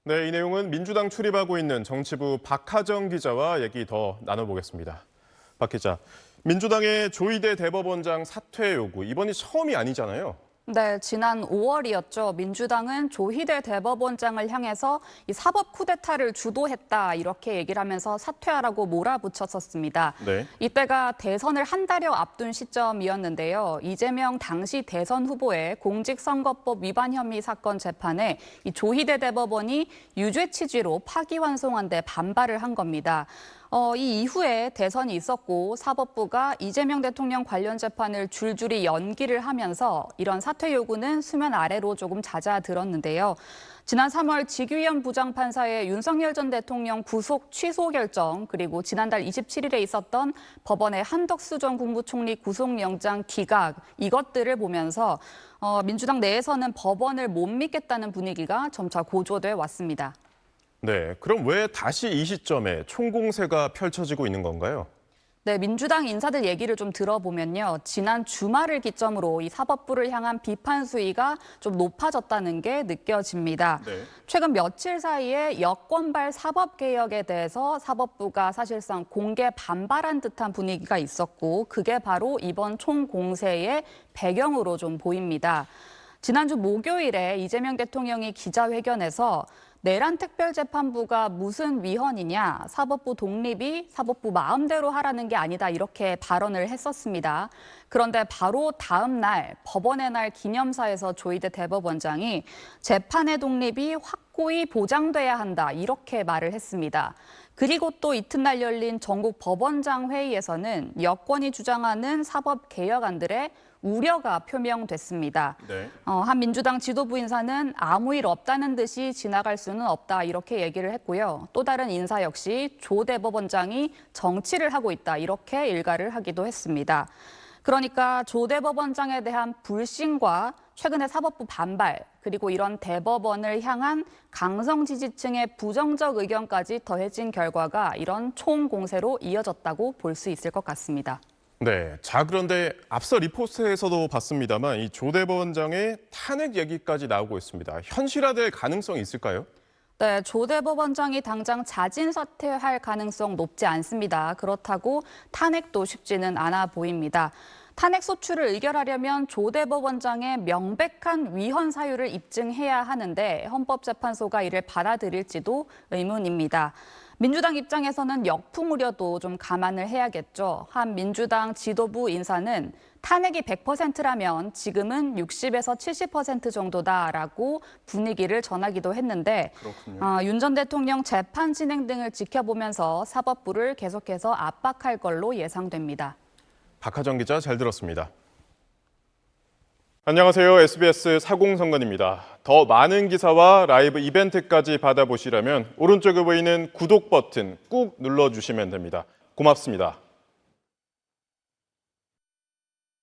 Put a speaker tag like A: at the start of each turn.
A: 네, 이 내용은 민주당 출입하고 있는 정치부 박하정 기자와 얘기 더 나눠보겠습니다. 박 기자, 민주당의 조희대 대법원장 사퇴 요구, 이번이 처음이 아니잖아요.
B: 네, 지난 5월이었죠. 민주당은 조희대 대법원장을 향해서 이 사법 쿠데타를 주도했다 이렇게 얘기를 하면서 사퇴하라고 몰아붙였었습니다.
A: 네.
B: 이때가 대선을 한 달여 앞둔 시점이었는데요. 이재명 당시 대선 후보의 공직선거법 위반 혐의 사건 재판에 이 조희대 대법원이 유죄 취지로 파기환송한 데 반발을 한 겁니다. 이 이후에 대선이 있었고 사법부가 이재명 대통령 관련 재판을 줄줄이 연기를 하면서 이런 사퇴 요구는 수면 아래로 조금 잦아들었는데요. 지난 3월 직위원 부장판사의 윤석열 전 대통령 구속 취소 결정, 그리고 지난달 27일에 있었던 법원의 한덕수 전 국무총리 구속영장 기각, 이것들을 보면서 민주당 내에서는 법원을 못 믿겠다는 분위기가 점차 고조돼 왔습니다.
A: 네, 그럼 왜 다시 이 시점에 총공세가 펼쳐지고 있는 건가요?
B: 네, 민주당 인사들 얘기를 좀 들어보면요. 지난 주말을 기점으로 이 사법부를 향한 비판 수위가 좀 높아졌다는 게 느껴집니다.
A: 네.
B: 최근 며칠 사이에 여권발 사법개혁에 대해서 사법부가 사실상 공개 반발한 듯한 분위기가 있었고 그게 바로 이번 총공세의 배경으로 좀 보입니다. 지난주 목요일에 이재명 대통령이 기자회견에서 내란 특별재판부가 무슨 위헌이냐, 사법부 독립이 사법부 마음대로 하라는 게 아니다 이렇게 발언을 했었습니다. 그런데 바로 다음 날 법원의 날 기념사에서 조희대 대법원장이 재판의 독립이 확고히 보장돼야 한다 이렇게 말을 했습니다. 그리고 또 이튿날 열린 전국 법원장 회의에서는 여권이 주장하는 사법개혁안들의 우려가 표명됐습니다.
A: 네.
B: 한 민주당 지도부 인사는 아무 일 없다는 듯이 지나갈 수는 없다 이렇게 얘기를 했고요. 또 다른 인사 역시 조 대법원장이 정치를 하고 있다 이렇게 일가를 하기도 했습니다. 그러니까 조 대법원장에 대한 불신과 최근의 사법부 반발, 그리고 이런 대법원을 향한 강성 지지층의 부정적 의견까지 더해진 결과가 이런 총공세로 이어졌다고 볼 수 있을 것 같습니다.
A: 네, 자 그런데 앞서 리포트에서도 봤습니다만 이 조 대법원장의 탄핵 얘기까지 나오고 있습니다. 현실화될 가능성이 있을까요?
B: 네, 조 대법원장이 당장 자진 사퇴할 가능성 높지 않습니다. 그렇다고 탄핵도 쉽지는 않아 보입니다. 탄핵 소추를 의결하려면 조 대법원장의 명백한 위헌 사유를 입증해야 하는데 헌법재판소가 이를 받아들일지도 의문입니다. 민주당 입장에서는 역풍 우려도 좀 감안을 해야겠죠. 한 민주당 지도부 인사는 탄핵이 100%라면 지금은 60에서 70% 정도다라고 분위기를 전하기도 했는데 윤 전 대통령 재판 진행 등을 지켜보면서 사법부를 계속해서 압박할 걸로 예상됩니다.
A: 박하정 기자 잘 들었습니다. 안녕하세요. SBS 사공선관입니다. 더 많은 기사와 라이브 이벤트까지 받아보시려면 오른쪽에 보이는 구독 버튼 꾹 눌러주시면 됩니다. 고맙습니다.